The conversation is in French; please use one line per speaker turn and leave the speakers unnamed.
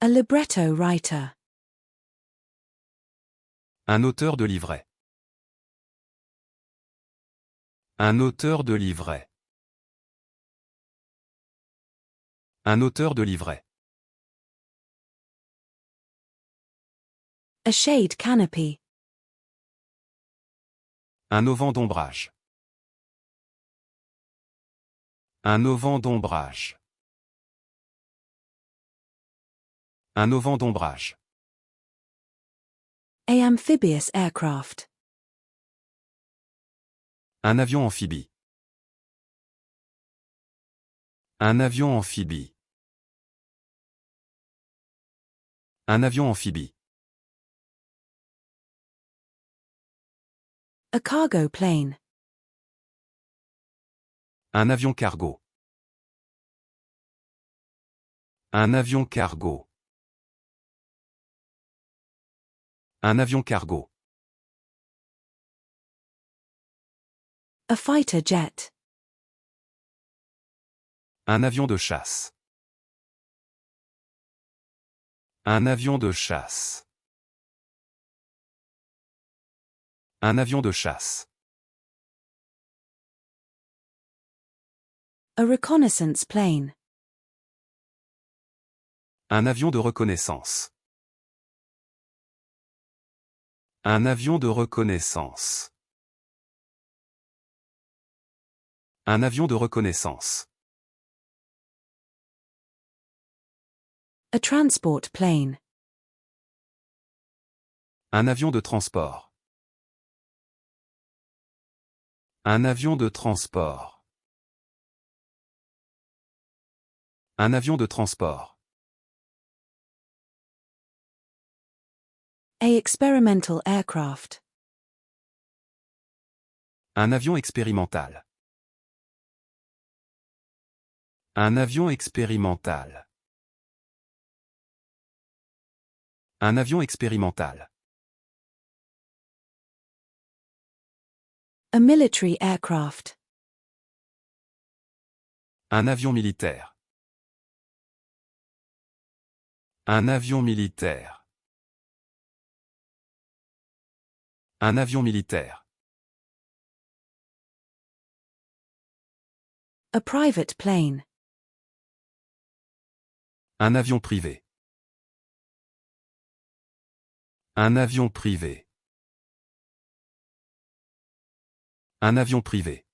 A libretto writer.
Un auteur de livret. Un auteur de livret. Un auteur de livret.
A shade canopy.
Un auvent d'ombrage. Un auvent d'ombrage. Un auvent d'ombrage.
A amphibious aircraft.
Un avion amphibie. Un avion amphibie. Un avion amphibie.
A cargo plane.
Un avion cargo. Un avion cargo. Un avion cargo.
A fighter jet.
Un avion de chasse. Un avion de chasse. Un avion de chasse.
A reconnaissance plane.
Un avion de reconnaissance. Un avion de reconnaissance. Un avion de reconnaissance.
A transport plane.
Un avion de transport. Un avion de transport. Un avion de transport.
A experimental aircraft.
Un avion expérimental. Un avion expérimental. Un avion expérimental.
A military aircraft.
Un avion militaire. Un avion militaire. Un avion militaire.
A private plane.
Un avion privé. Un avion privé. Un avion privé.